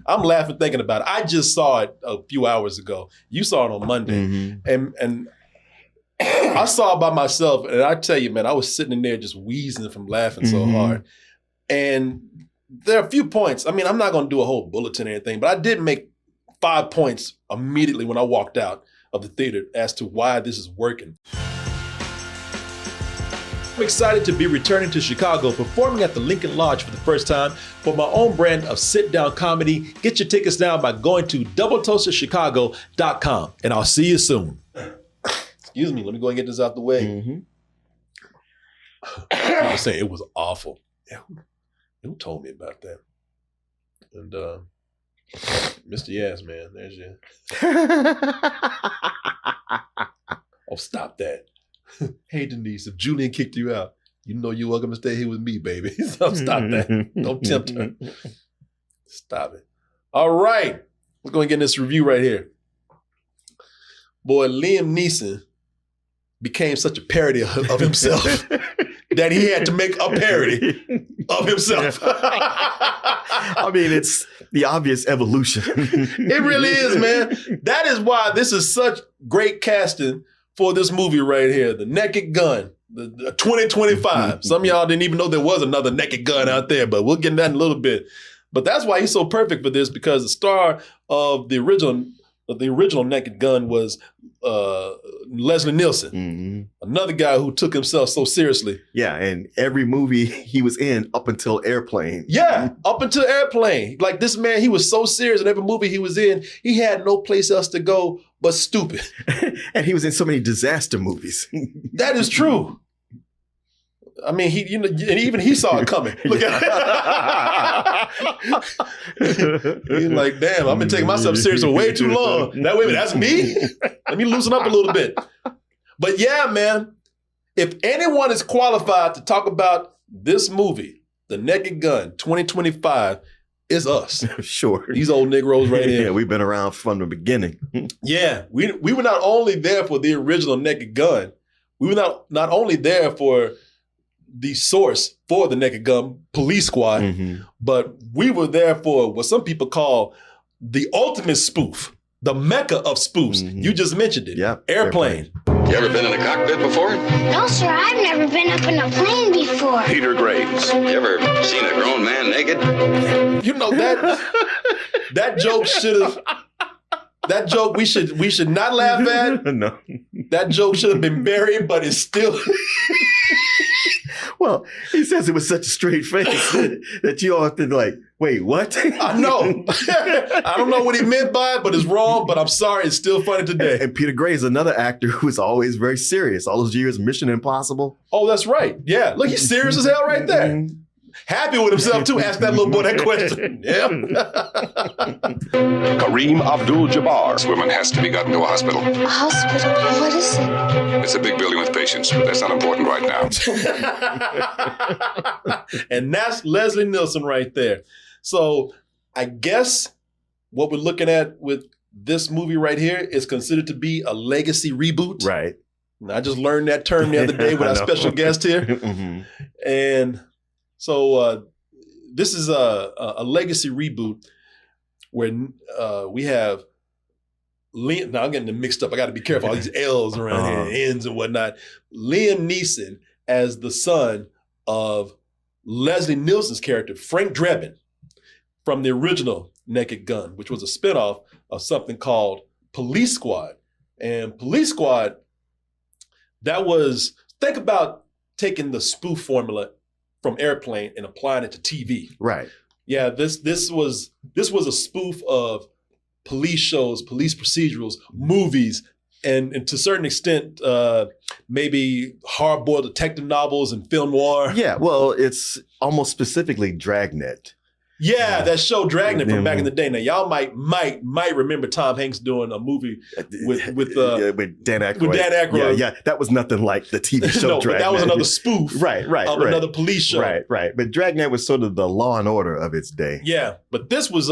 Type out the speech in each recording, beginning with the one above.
I'm laughing thinking about it. I just saw it a few hours ago. You saw it on Monday. And I saw it by myself. And I tell you, man, I was sitting in there just wheezing from laughing so hard. And there are a few points. I mean, I'm not going to do a whole bulletin or anything, but I did make 5 points immediately when I walked out of the theater as to why this is working. I'm excited to be returning to Chicago, performing at the Lincoln Lodge for the first time for my own brand of sit-down comedy. Get your tickets now by going to doubletoastedchicago.com, and I'll see you soon. Excuse me, let me go and get this out the way. I was saying it was awful. Yeah, who told me about that? And Mr. Yes, man, there's you. Oh, stop that. Hey, Denise, if Julian kicked you out, you know you're welcome to stay here with me, baby. So stop that. Don't tempt her. Stop it. All right. Let's go and get this review right here. Boy, Liam Neeson became such a parody of himself that he had to make a parody of himself. I mean, it's the obvious evolution. It really is, man. That is why this is such great casting for this movie right here, The Naked Gun, the 2025. Some of y'all didn't even know there was another Naked Gun out there, but we'll get into that in a little bit. But that's why he's so perfect for this, because the star of the original Naked Gun was Leslie Nielsen, another guy who took himself so seriously. Yeah, and every movie he was in up until Airplane. Yeah, up until Airplane. Like this man, he was so serious in every movie he was in, he had no place else to go but stupid. And he was in so many disaster movies. That is true. I mean, and even he saw it coming. Look at it. He's like, damn, I've been taking myself serious for way too long. That way, that's me? Let me loosen up a little bit. But yeah, man, if anyone is qualified to talk about this movie, The Naked Gun 2025, it's us. Sure. These old Negroes right here. Yeah, we've been around from the beginning. Yeah, we were not only there for the original Naked Gun, we were not only there for the source for the Naked Gun, Police Squad, but we were there for what some people call the ultimate spoof, the mecca of spoofs. You just mentioned it. Yeah, Airplane. You ever been in a cockpit before? No, sir, I've never been up in a plane before. Peter Graves. You ever seen a grown man naked? You know that joke that joke we should not laugh at. No. That joke should have been buried, but it's still. Well, he says it with such a straight face that you all have to like, wait, what? I know. I don't know what he meant by it, but it's wrong. But I'm sorry, it's still funny today. And Peter Graves, another actor who was always very serious. All those years, Mission Impossible. Oh, that's right. Yeah, look, he's serious as hell right there. Happy with himself too. Ask that little boy that question. Yeah. Kareem Abdul-Jabbar. This woman has to be gotten to a hospital. A hospital? What is it? It's a big building with patients, but that's not important right now. And that's Leslie Nielsen right there. So I guess what we're looking at with this movie right here is considered to be a legacy reboot. Right. And I just learned that term the other day with our special guest here. And so this is a legacy reboot where we have Liam. Now I'm getting them mixed up. I got to be careful. All these L's around here, and N's and whatnot. Liam Neeson as the son of Leslie Nielsen's character, Frank Drebin, from the original Naked Gun, which was a spinoff of something called Police Squad. And Police Squad, think about taking the spoof formula from Airplane and applying it to TV. Right. Yeah, this was a spoof of police shows, police procedurals, movies, and to a certain extent, maybe hard-boiled detective novels and film noir. Yeah, well, it's almost specifically Dragnet. Yeah, that show Dragnet from back in the day. Now, y'all might remember Tom Hanks doing a movie with Dan Aykroyd. With Dan Aykroyd. Yeah, that was nothing like the TV show no, Dragnet. But that was another spoof of another police show. Right. But Dragnet was sort of the Law and Order of its day. Yeah, but it was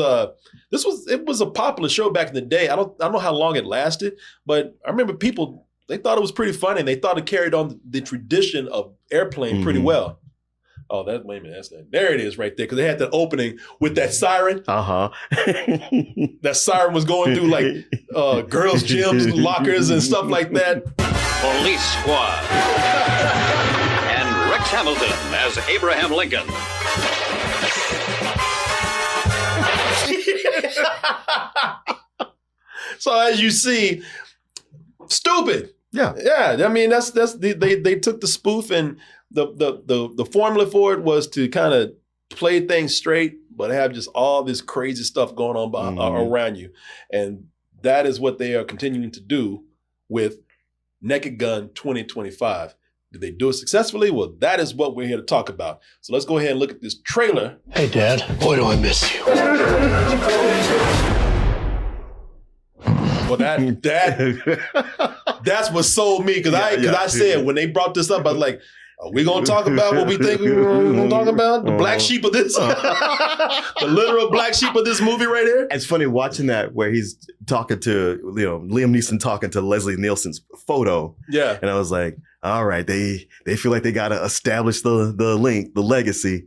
a popular show back in the day. I don't know how long it lasted, but I remember people, they thought it was pretty funny and they thought it carried on the tradition of Airplane pretty well. Oh, wait a minute. That's that. There it is right there. Because they had that opening with that siren. Uh-huh. That siren was going through like girls' gyms, lockers, and stuff like that. Police Squad. And Rex Hamilton as Abraham Lincoln. So as you see, stupid. Yeah. I mean, they took the spoof, and the formula for it was to kind of play things straight, but have just all this crazy stuff going on around you, and that is what they are continuing to do with Naked Gun 2025. Did they do it successfully? Well, that is what we're here to talk about. So let's go ahead and look at this trailer. Hey, Dad. Boy, do I miss you. Well, that's what sold me, because I said when they brought this up, I was like, are we going to talk about what we think we're going to talk about? The black sheep of this? The literal black sheep of this movie right here? It's funny watching that where he's talking to, Liam Neeson talking to Leslie Nielsen's photo. Yeah. And I was like, all right, they feel like they got to establish the link, the legacy.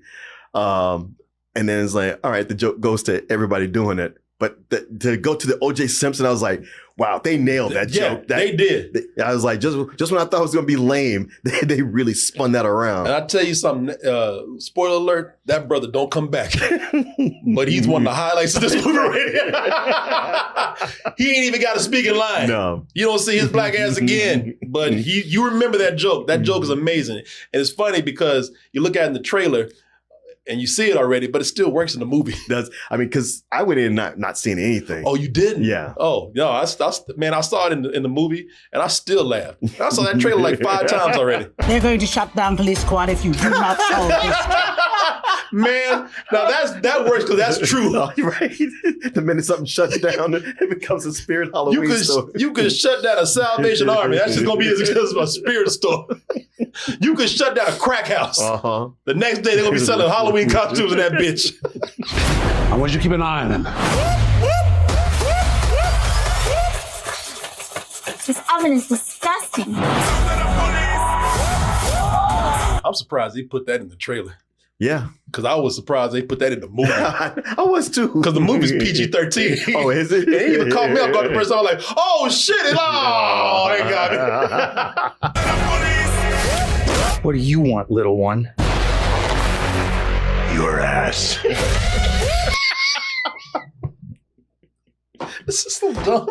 And then it's like, all right, the joke goes to everybody doing it. But to go to the O.J. Simpson, I was like, wow, they nailed that joke. They did. I was like, just when I thought it was going to be lame, they really spun that around. And I'll tell you something, spoiler alert, that brother don't come back. But he's one of the highlights of this movie right here. He ain't even got a speaking line. No. You don't see his black ass again. But you remember that joke. That joke is amazing. And it's funny because you look at it in the trailer, and you see it already, but it still works in the movie. Because I went in not seeing anything. Oh, you didn't? Yeah. Oh, no, I saw it in the movie, and I still laughed. I saw that trailer like 5 times already. They're going to shut down Police Squad if you do not solve this. Man, now that works because that's true. Right? The minute something shuts down, it becomes a Spirit Halloween store. You could shut down a Salvation Army. That's just going to be as successful as a spirit store. You could shut down a crack house. Uh-huh. The next day, they're going to be selling Halloween costumes in that bitch. I want you to keep an eye on him. This oven is disgusting. I'm surprised they put that in the trailer. Yeah. Because I was surprised they put that in the movie. I was too. Because the movie's PG-13. Oh, is it? They even called me up on the first time. I was like, oh, shit. They got me. What do you want, little one? Your ass. This is so dumb.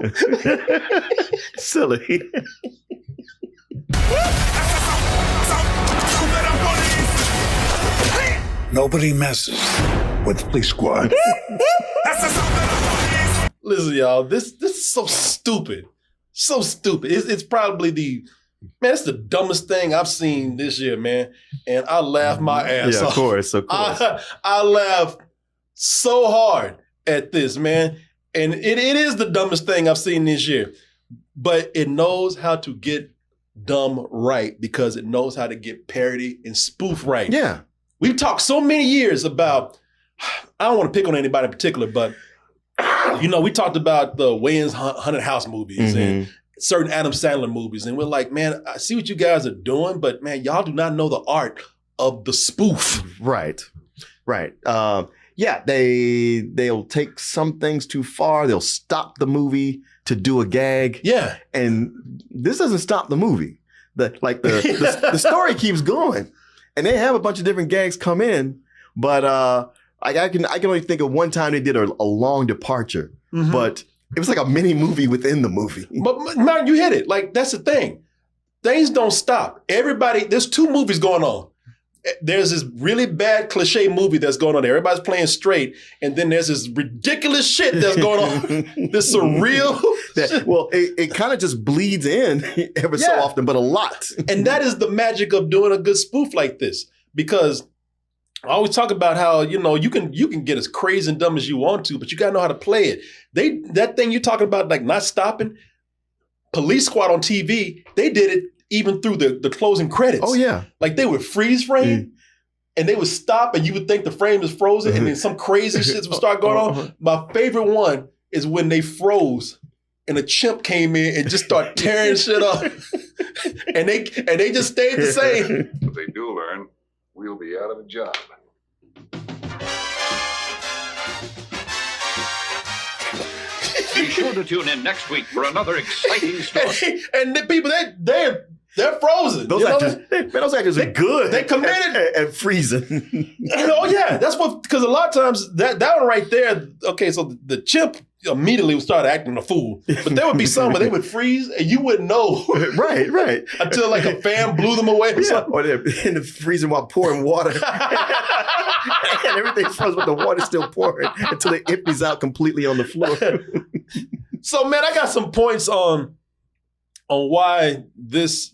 Silly. Nobody messes with Police Squad. Listen, y'all, this is so stupid. So stupid. It's probably it's the dumbest thing I've seen this year, man. And I laughed my ass off. Of course. I laughed so hard at this, man. And it is the dumbest thing I've seen this year. But it knows how to get dumb right because it knows how to get parody and spoof right. Yeah. We've talked so many years about, I don't want to pick on anybody in particular, but, we talked about the Wayans Haunted House movies and certain Adam Sandler movies. And we're like, man, I see what you guys are doing, but man, y'all do not know the art of the spoof. Right. Yeah, they'll take some things too far. They'll stop the movie to do a gag. Yeah. And this doesn't stop the movie. The story keeps going. And they have a bunch of different gags come in, but I can only think of one time they did a long departure, but it was like a mini movie within the movie. But man, you hit it. Like, that's the thing. Things don't stop. There's 2 movies going on. There's this really bad cliche movie that's going on there. Everybody's playing straight. And then there's this ridiculous shit that's going on. This surreal shit. Well, it kind of just bleeds in every so often, but a lot. And that is the magic of doing a good spoof like this. Because I always talk about how, you can get as crazy and dumb as you want to, but you got to know how to play it. That thing you're talking about, like not stopping, Police Squad on TV, they did it even through the closing credits. Oh, yeah. Like they would freeze frame and they would stop and you would think the frame is frozen and then some crazy shit would start going on. My favorite one is when they froze and a chimp came in and just started tearing shit up. and they just stayed the same. But they do learn. we'll be out of a job. Be sure to tune in next week for another exciting story. And the people, they're frozen. Those actors are good. They committed at freezing. Yeah, that's what, because a lot of times that one right there, okay, so the chimp immediately would start acting a fool. But there would be some where they would freeze and you wouldn't know. Right. Until like a fan blew them away or something. Or they're in the freezing while pouring water. And everything's frozen, but the water's still pouring until it empties out completely on the floor. So, man, I got some points on why this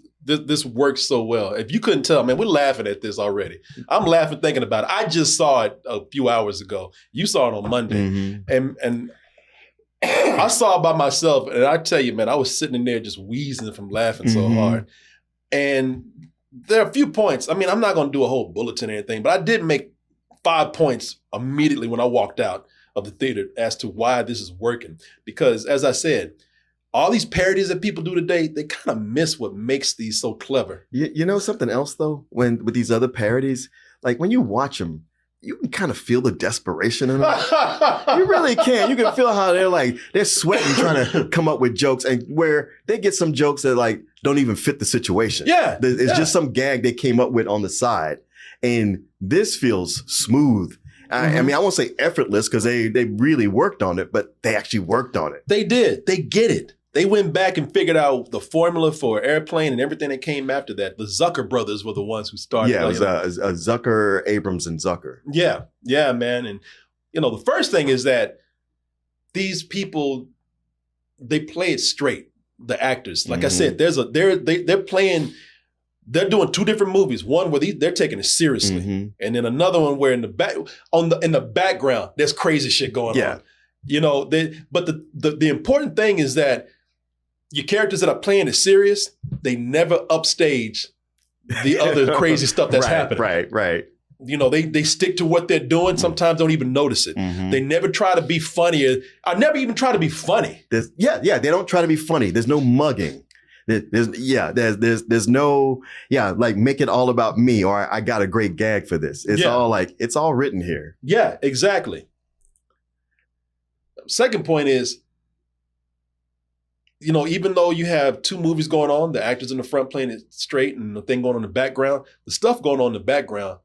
works so well. If you couldn't tell, man, we're laughing at this already. I'm laughing thinking about it. I just saw it a few hours ago. You saw it on Monday. And I saw it by myself. And I tell you, man, I was sitting in there just wheezing from laughing so hard. And there are a few points. I mean, I'm not going to do a whole bulletin or anything, but I did make 5 points immediately when I walked out of the theater as to why this is working. Because as I said, all these parodies that people do today, they kind of miss what makes these so clever. You know something else though? With these other parodies, like when you watch them, you can kind of feel the desperation in them. You really can. You can feel how they're sweating trying to come up with jokes, and where they get some jokes that like don't even fit the situation. Yeah. It's just some gag they came up with on the side. And this feels smooth. I mean, I won't say effortless because they really worked on it, but they actually worked on it. They did. They get it. They went back and figured out the formula for Airplane and everything that came after that. The Zucker brothers were the ones who started. Yeah, it was Zucker, Abrams, and Zucker. Yeah, man. And, the first thing is that these people, they play it straight, the actors. Like I said, they're playing... They're doing two different movies. One where they're taking it seriously, and then another one where in the background there's crazy shit going on. But the important thing is that your characters that are playing it serious, they never upstage the other crazy stuff that's happening. Right. They stick to what they're doing. Sometimes don't even notice it. They never try to be funnier. I never even try to be funny. They don't try to be funny. There's no mugging. There's no, like make it all about me or I got a great gag for this. It's all like, it's all written here. Yeah, exactly. Second point is, even though you have two movies going on, the actors in the front playing it straight and the thing going on in the background, the stuff going on in the background,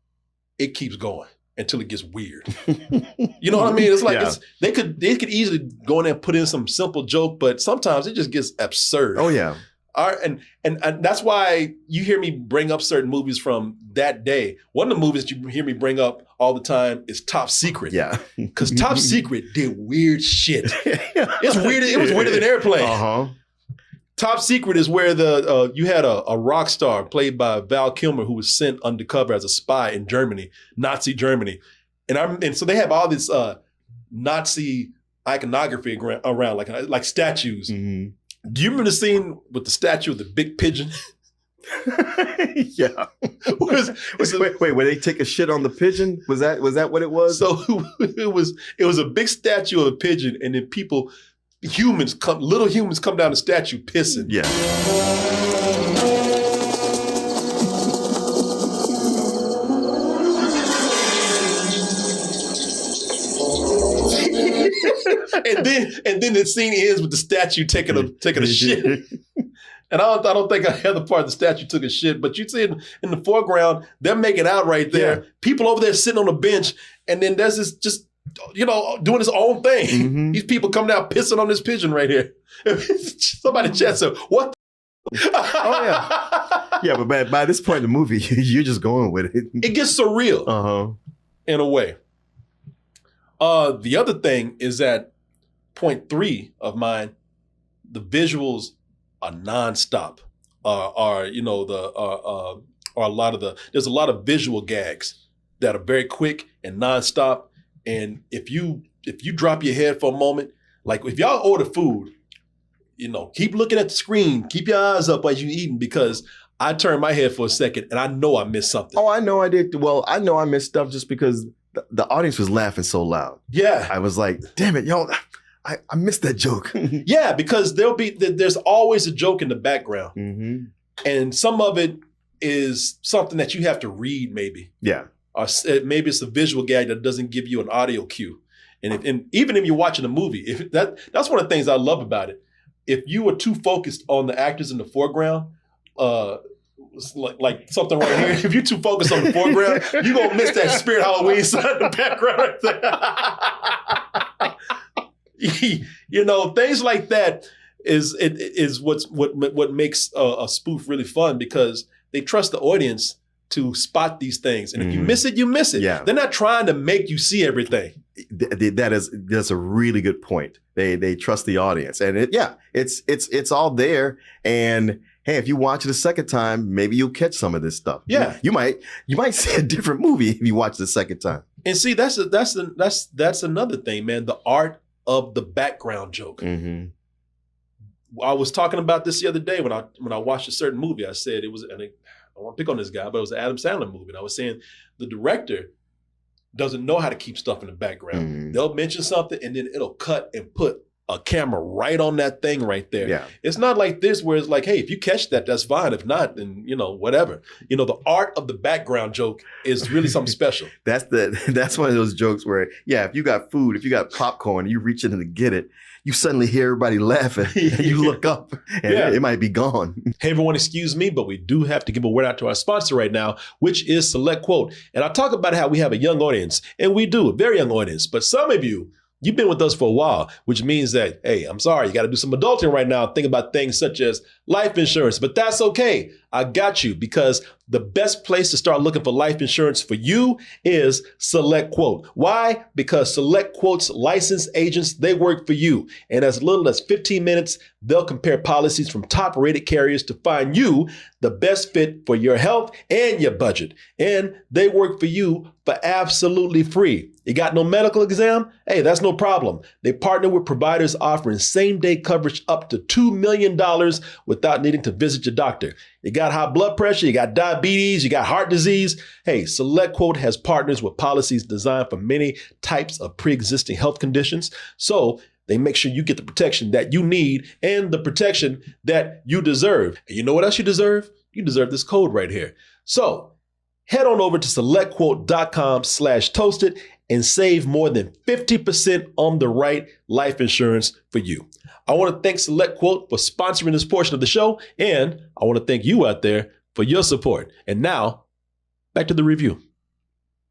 it keeps going until it gets weird. You know what I mean? It's like they could easily go in there and put in some simple joke, but sometimes it just gets absurd. Oh yeah. And that's why you hear me bring up certain movies from that day. One of the movies that you hear me bring up all the time is Top Secret. Yeah. Because Top Secret did weird shit. It's weird. It was weirder than Airplane. Top Secret is where you had a rock star played by Val Kilmer who was sent undercover as a spy in Germany, Nazi Germany. And so they have all this Nazi iconography around like statues. Do you remember the scene with the statue of the big pigeon? Yeah. Wait, where they take a shit on the pigeon? Was that what it was? So it was a big statue of a pigeon, and then little humans come down the statue pissing. Yeah. and then the scene ends with the statue taking a shit. And I don't think I had the part of the statue took a shit, but you see in the foreground, they're making out right there. Yeah. People over there sitting on the bench, and then there's this just doing his own thing. These people come down pissing on this pigeon right here. Somebody chat said, "What?" Oh yeah, yeah. But by this point in the movie, you're just going with it. It gets surreal, in a way. The other thing is that point 3 of mine, the visuals are nonstop. There's a lot of visual gags that are very quick and nonstop. And if you drop your head for a moment, like if y'all order food, keep looking at the screen, keep your eyes up as you're eating, because I turned my head for a second and I know I missed something. Oh, I know I did. Well, I know I missed stuff just because the audience was laughing so loud. Yeah. I was like, damn it, y'all, I missed that joke. Yeah, because there's always a joke in the background. And some of it is something that you have to read, maybe. Yeah. Or maybe it's a visual gag that doesn't give you an audio cue. And even if you're watching a movie, that's one of the things I love about it. If you were too focused on the actors in the foreground, like something right here, if you're too focused on the foreground, you're going to miss that Spirit Halloween sign in the background right there. You know, things like that is what makes a spoof really fun, because they trust the audience to spot these things. And if you miss it, you miss it. Yeah. They're not trying to make you see everything. That's a really good point. They trust the audience, and it's all there. And hey, if you watch it a second time, maybe you'll catch some of this stuff. Yeah, you might see a different movie if you watch it the second time. And see, that's another thing, man. The art of the background joke. Mm-hmm. I was talking about this the other day when I watched a certain movie. I said it was, and I don't want to pick on this guy, but it was an Adam Sandler movie. And I was saying the director doesn't know how to keep stuff in the background. Mm-hmm. They'll mention something and then it'll cut and put a camera right on that thing right there. Yeah. It's not like this where it's like, hey, if you catch that, that's fine. If not, then, whatever. The art of the background joke is really something special. That's one of those jokes where, if you got food, if you got popcorn, you reach in to get it, you suddenly hear everybody laughing and you look up and it might be gone. Hey, everyone, excuse me, but we do have to give a word out to our sponsor right now, which is Select Quote. And I talk about how we have a young audience, and we do, a very young audience. But some of you've been with us for a while, which means that, hey, I'm sorry, you got to do some adulting right now. Think about things such as life insurance, but that's okay. I got you, because the best place to start looking for life insurance for you is Select Quote. Why? Because Select Quote's licensed agents, they work for you. And as little as 15 minutes, they'll compare policies from top-rated carriers to find you the best fit for your health and your budget. And they work for you for absolutely free. You got no medical exam? Hey, that's no problem. They partner with providers offering same-day coverage up to $2 million without needing to visit your doctor. You got high blood pressure, you got diabetes, you got heart disease. Hey, Select Quote has partners with policies designed for many types of pre-existing health conditions. So they make sure you get the protection that you need and the protection that you deserve. And you know what else you deserve? You deserve this code right here. So head on over to selectquote.com/toasted and save more than 50% on the right life insurance for you. I want to thank Select Quote for sponsoring this portion of the show, and I want to thank you out there for your support. And now, back to the review.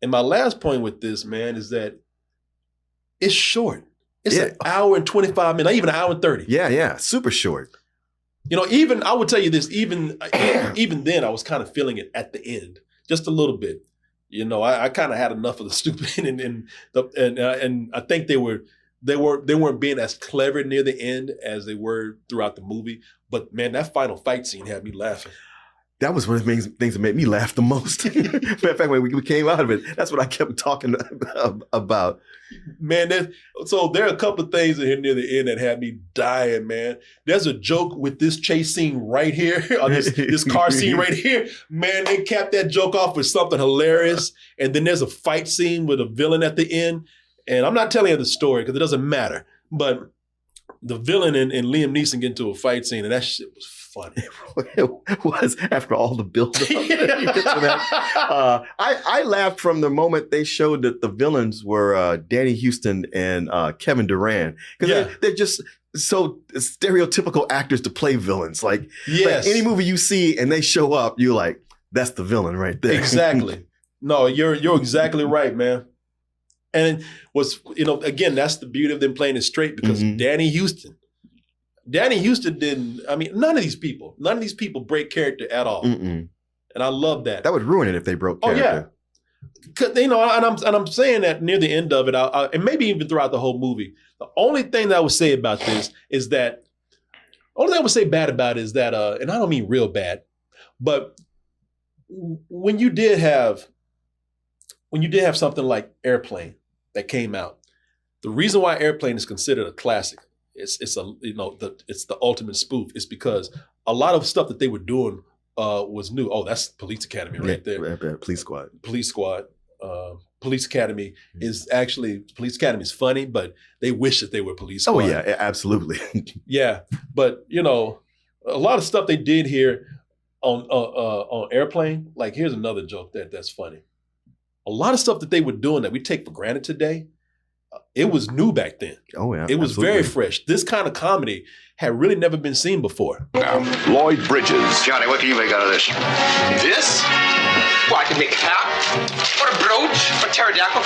And my last point with this, man, is that it's short. It's an hour and 25 minutes, not even an hour and 30. Yeah, super short. Even, I would tell you this, even then I was kind of feeling it at the end, just a little bit. I kind of had enough of the stupid, and I think they weren't being as clever near the end as they were throughout the movie. But man, that final fight scene had me laughing. That was one of the things that made me laugh the most. Matter of fact, when we came out of it, that's what I kept talking about. Man, so there are a couple of things in here near the end that had me dying, man. There's a joke with this chase scene right here, or this car scene right here. Man, they capped that joke off with something hilarious. And then there's a fight scene with a villain at the end. And I'm not telling you the story because it doesn't matter. But the villain and Liam Neeson get into a fight scene, and that shit was funny. It was, after all the build-up. I laughed from the moment they showed that the villains were Danny Houston and Kevin Durant. Because they're just so stereotypical actors to play villains. Like any movie you see and they show up, you're like, that's the villain right there. Exactly. No, you're exactly right, man. And again, that's the beauty of them playing it straight, because Danny Houston didn't, none of these people break character at all. And I love that. That would ruin it if they broke character. Oh yeah. And I'm saying that near the end of it, and maybe even throughout the whole movie, the only thing that I would say about this is that, only thing I would say bad about it is that, and I don't mean real bad, but when you did have something like Airplane that came out, the reason why Airplane is considered a classic, it's the ultimate spoof, is because a lot of stuff that they were doing was new. Oh, that's Police Academy right there. Police Squad. Police Academy is funny, but they wish that they were Police Squad. Oh yeah, absolutely. Yeah, but a lot of stuff they did here on Airplane. Like, here's another joke that's funny. A lot of stuff that they were doing that we take for granted today, it was new back then. Oh, yeah. It was very fresh. This kind of comedy had really never been seen before. Lloyd Bridges. Johnny, what do you make out of this? This? Well, I can make a cap, or a brooch, or pterodactyl.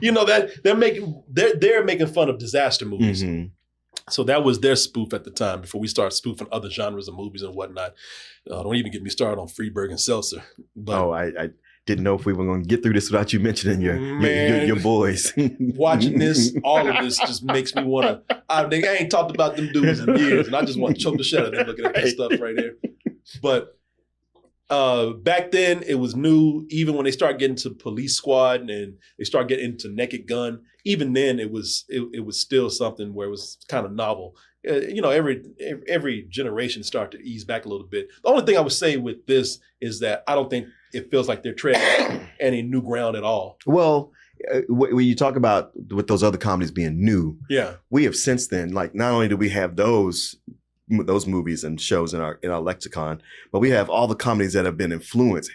You know that they're making fun of disaster movies. Mm-hmm. So that was their spoof at the time before we start spoofing other genres of movies and whatnot. Don't even get me started on Freeberg and Seltzer. But, I didn't know if we were going to get through this without you mentioning your boys. Watching this, all of this just makes me want to. I ain't talked about them dudes in years, and I just want to choke the shit out of them looking at this stuff right here. But back then, it was new. Even when they start getting to Police Squad and they start getting into Naked Gun, even then it was still something where it was kind of novel. Every generation started to ease back a little bit. The only thing I would say with this is that I don't think it feels like they're treading any new ground at all. Well, when you talk about with those other comedies being new, yeah, we have since then, like, not only do we have those movies and shows in our lexicon, but we have all the comedies that have been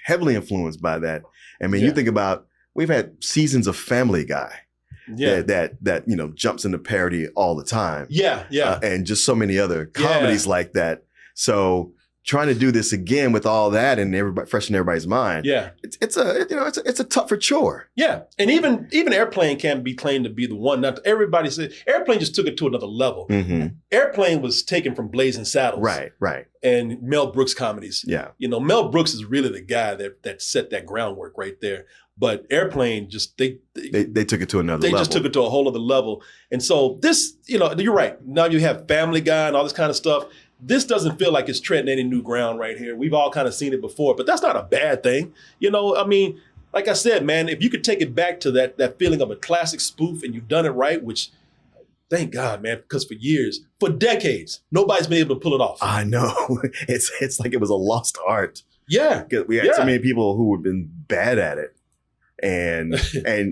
heavily influenced by that. I mean, you think about, we've had seasons of Family Guy. Yeah, that jumps into parody all the time. Yeah, and just so many other comedies like that. So trying to do this again with all that and everybody fresh in everybody's mind. Yeah, it's a tougher chore. Yeah, and even Airplane can't be claimed to be the one. Not everybody said Airplane just took it to another level. Mm-hmm. Airplane was taken from Blazing Saddles, right, and Mel Brooks comedies. Yeah, Mel Brooks is really the guy that set that groundwork right there. But Airplane just they took it to another level. They just took it to a whole other level. And so this, you're right. Now you have Family Guy and all this kind of stuff. This doesn't feel like it's treading any new ground right here. We've all kind of seen it before, but that's not a bad thing. I mean, like I said, man, if you could take it back to that feeling of a classic spoof and you've done it right, which thank God, man, because for decades, nobody's been able to pull it off. I know. It's like it was a lost art. Yeah. We had so many people who have been bad at it. And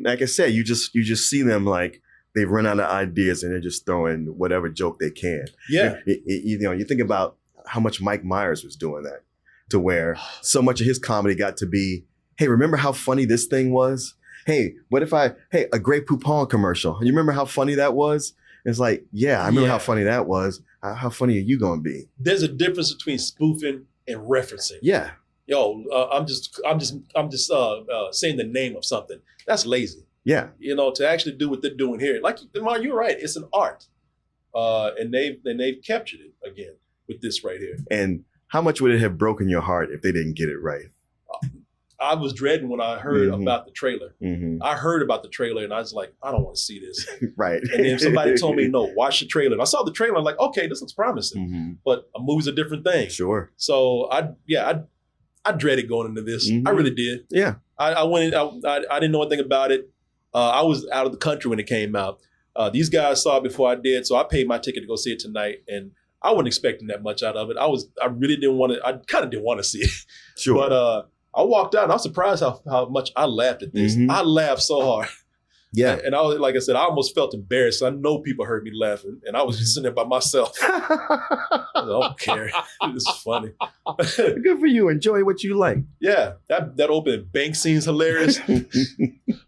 like I said, you just see them like they've run out of ideas and they're just throwing whatever joke they can. Yeah. You think about how much Mike Myers was doing that, to where so much of his comedy got to be, hey, remember how funny this thing was? Hey, a Grey Poupon commercial. You remember how funny that was? It's like, yeah, I remember how funny that was. How funny are you going to be? There's a difference between spoofing and referencing. Yeah. I'm just saying the name of something. That's lazy. Yeah. To actually do what they're doing here. Like, Mark, you're right. It's an art. And they've captured it again with this right here. And how much would it have broken your heart if they didn't get it right? I was dreading when I heard about the trailer. Mm-hmm. I heard about the trailer and I was like, I don't want to see this. Right. And then somebody told me, no, watch the trailer. And I saw the trailer. I'm like, okay, this looks promising. Mm-hmm. But a movie's a different thing. Sure. So I dreaded going into this. Mm-hmm. I really did. Yeah. I went in, I didn't know anything about it. I was out of the country when it came out. These guys saw it before I did, so I paid my ticket to go see it tonight. And I wasn't expecting that much out of it. I really didn't want to, I kind of didn't want to see it. Sure. But I walked out and I was surprised how much I laughed at this. Mm-hmm. I laughed so hard. Yeah. And like I said, I almost felt embarrassed. I know people heard me laughing and I was just sitting there by myself. I don't care. It's funny. Good for you. Enjoy what you like. Yeah. That opening bank scene's hilarious. I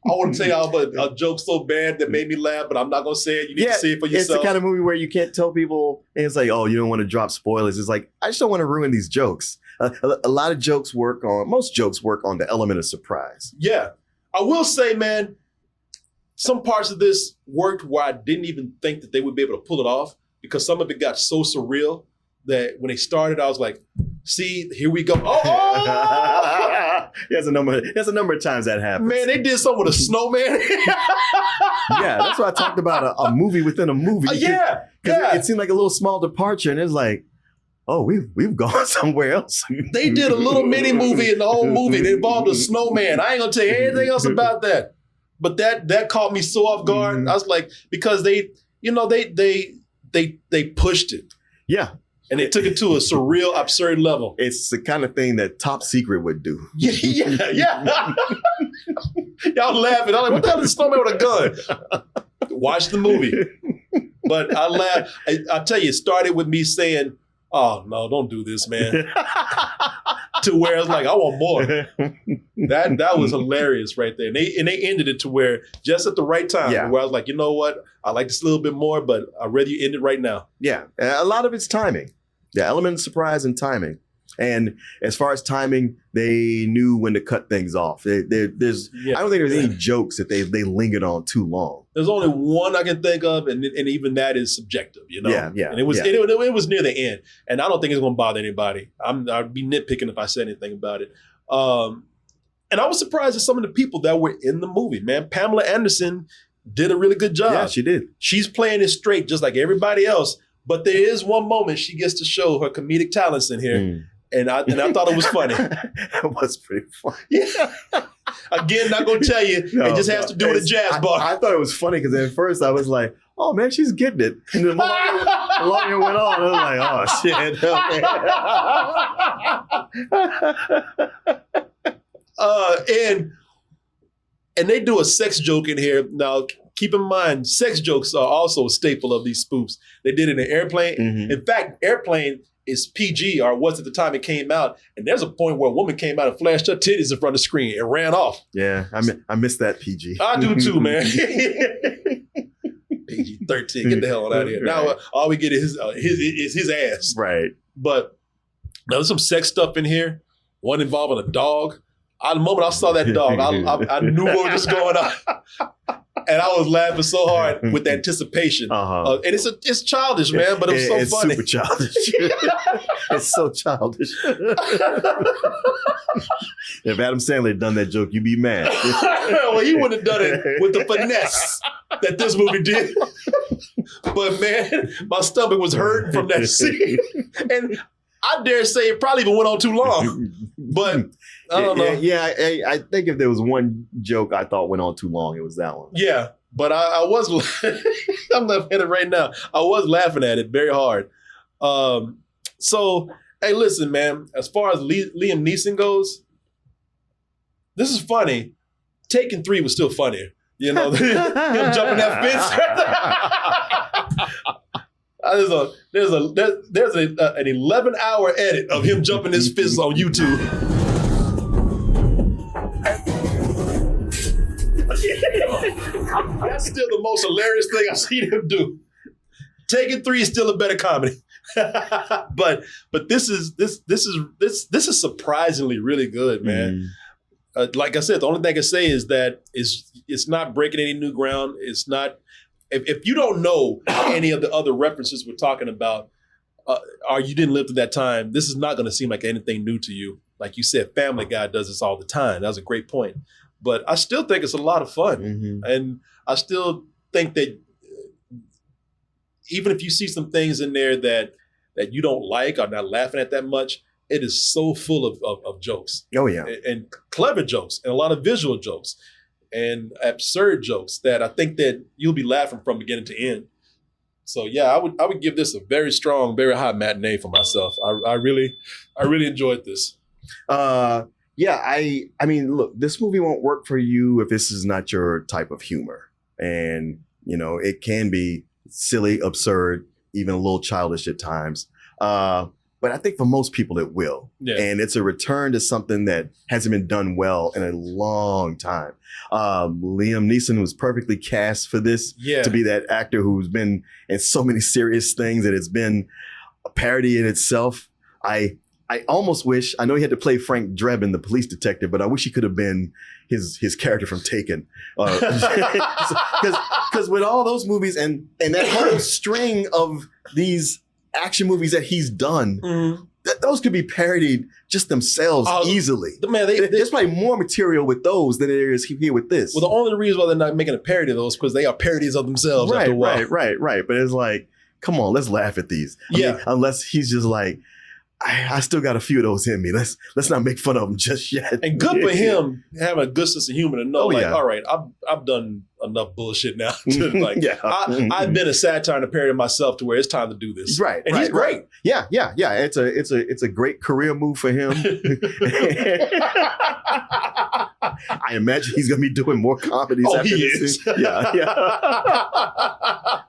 want to tell you a joke so bad that made me laugh, but I'm not going to say it. You need to see it for yourself. It's the kind of movie where you can't tell people, and it's like, oh, you don't want to drop spoilers. It's like, I just don't want to ruin these jokes. A lot of jokes most jokes work on the element of surprise. Yeah. I will say, man, some parts of this worked where I didn't even think that they would be able to pull it off because some of it got so surreal that when they started, I was like, see, here we go. Oh! There's a number of times that happens. Man, they did something with a snowman. Yeah, that's why I talked about a movie within a movie. Yeah. It seemed like a little small departure, and it's like, oh, we've gone somewhere else. They did a little mini movie in the whole movie. It involved a snowman. I ain't gonna tell you anything else about that. But that caught me so off guard. Mm-hmm. I was like, because they pushed it. Yeah. And they took it to a surreal, absurd level. It's the kind of thing that Top Secret would do. Yeah. Y'all laughing. I'm like, what the hell is a snowman with a gun? Watch the movie. But I laughed. I tell you, it started with me saying, oh no, don't do this, man. To where it's like, I want more. That was hilarious right there. And they ended it to where just at the right time, where I was like, you know what? I like this a little bit more, but I'd rather you end it right now. Yeah. A lot of it's timing. The element of surprise and timing. And as far as timing, they knew when to cut things off. I don't think there's any jokes that they lingered on too long. There's only one I can think of, and even that is subjective, you know? Yeah. And it was near the end. And I don't think it's going to bother anybody. I'd be nitpicking if I said anything about it. And I was surprised at some of the people that were in the movie, man. Pamela Anderson did a really good job. Yeah, she did. She's playing it straight just like everybody else. But there is one moment she gets to show her comedic talents in here. And I thought it was funny. It was pretty funny. Yeah. Again, not going to tell you. It just has to do with a jazz bar. I thought it was funny because at first I was like, oh, man, she's getting it. And the longer it went on, I was like, oh, shit. And they do a sex joke in here. Now, keep in mind, sex jokes are also a staple of these spoofs. They did it in Airplane. Mm-hmm. In fact, Airplane is PG, or was at the time it came out. And there's a point where a woman came out and flashed her titties in front of the screen and ran off. Yeah, I miss that PG. I do too, man. PG-13, get the hell out of here. Right. Now all we get is his ass. Right. But now there's some sex stuff in here. One involving a dog. The moment I saw that dog, I knew what was going on. And I was laughing so hard with anticipation. And it's childish, man, but it was so funny. It's super childish. It's so childish. If Adam Sandler had done that joke, you'd be mad. Well, he wouldn't have done it with the finesse that this movie did. But man, my stomach was hurting from that scene. And I dare say it probably even went on too long. But I don't know. Yeah, I think if there was one joke I thought went on too long, it was that one. Yeah, but I was, I'm laughing at it right now. I was laughing at it very hard. So, hey, listen, man, as far as Liam Neeson goes, this is funny. Taken 3 was still funnier. You know, him jumping that fence. There's an 11-hour edit of him jumping his fist on YouTube. That's still the most hilarious thing I've seen him do. Taken 3 is still a better comedy. but this is surprisingly really good, man. Like I said, the only thing I can say is that it's not breaking any new ground. It's not. If you don't know any of the other references we're talking about, or you didn't live through that time, this is not going to seem like anything new to you. Like you said, Family Guy does this all the time. That was a great point. But I still think it's a lot of fun. Mm-hmm. And I still think that even if you see some things in there that you don't like or not laughing at that much, it is so full of jokes. Oh, yeah. And clever jokes and a lot of visual jokes and absurd jokes that I think that you'll be laughing from beginning to end. So yeah, I would give this a very strong, very high matinee for myself. I really enjoyed this. Yeah, I mean, look, this movie won't work for you if this is not your type of humor. And, you know, it can be silly, absurd, even a little childish at times. But I think for most people it will. Yeah. And it's a return to something that hasn't been done well in a long time. Liam Neeson was perfectly cast for this to be that actor who's been in so many serious things that it's been a parody in itself. I almost wish, I know he had to play Frank Drebin, the police detective, but I wish he could have been his character from Taken. Because with all those movies and that whole string of these action movies that he's done, those could be parodied just themselves easily. Man, there's probably more material with those than there is here with this. Well, the only reason why they're not making a parody of those because they are parodies of themselves after a while. Right. But it's like, come on, let's laugh at these. I mean, unless he's just like, I still got a few of those in me. Let's not make fun of them just yet. And good for him having a good sense of humor to know, all right, I've done enough bullshit now. I've been a satire and a parody myself to where it's time to do this. Right. And he's great. Yeah. It's a great career move for him. I imagine he's gonna be doing more comedies after this. Yeah.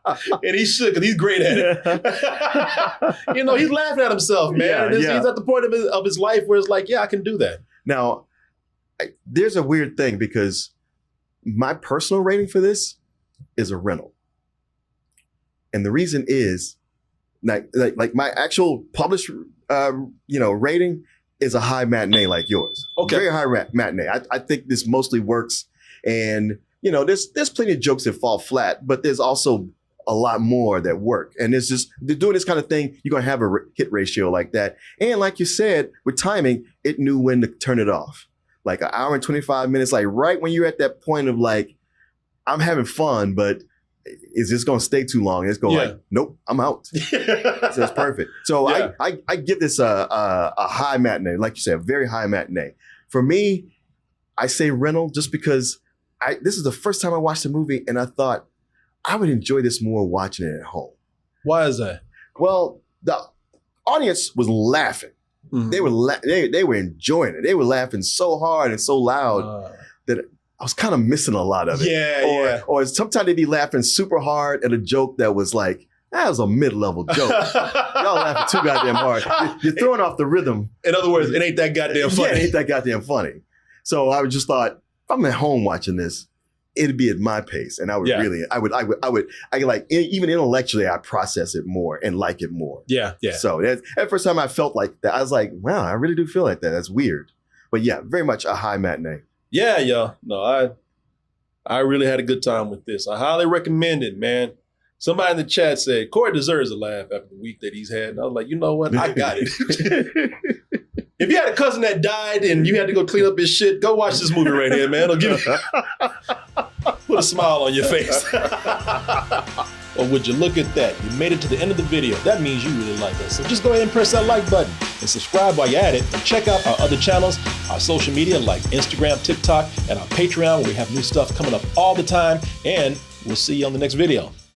And he should, because he's great at it. You know, he's laughing at himself, man. He's at the point of his life where it's like, yeah, I can do that. Now, there's a weird thing because my personal rating for this is a rental. And the reason is, like my actual published, rating is a high matinee like yours. Okay. Very high matinee. I think this mostly works. And, there's plenty of jokes that fall flat, but there's also a lot more that work. And it's just, they're doing this kind of thing, you're going to have a hit ratio like that. And like you said, with timing, it knew when to turn it off. Like an hour and 25 minutes, like right when you're at that point of like, I'm having fun, but is this going to stay too long? It's going like, nope, I'm out. So it's perfect. So I give this a high matinee, like you said, a very high matinee. For me, I say rental just because this is the first time I watched the movie and I thought I would enjoy this more watching it at home. Why is that? Well, the audience was laughing. Mm-hmm. They were enjoying it. They were laughing so hard and so loud that I was kind of missing a lot of it. Or sometimes they'd be laughing super hard at a joke that was like, that was a mid-level joke. Y'all laughing too goddamn hard. You're throwing off the rhythm. In other words, it ain't that goddamn funny. Yeah, it ain't that goddamn funny. So I just thought, if I'm at home watching this, it'd be at my pace. And I would even intellectually, I process it more and like it more. Yeah. So that's the first time I felt like that. I was like, wow, I really do feel like that. That's weird. But yeah, very much a high matinee. Yeah, y'all. No, I really had a good time with this. I highly recommend it, man. Somebody in the chat said, Corey deserves a laugh after the week that he's had. And I was like, you know what? I got it. If you had a cousin that died and you had to go clean up his shit, go watch this movie right here, man. It'll give you put a smile on your face. Or would you look at that? You made it to the end of the video. That means you really like us. So just go ahead and press that like button and subscribe while you're at it. And check out our other channels, our social media like Instagram, TikTok, and our Patreon where we have new stuff coming up all the time. And we'll see you on the next video.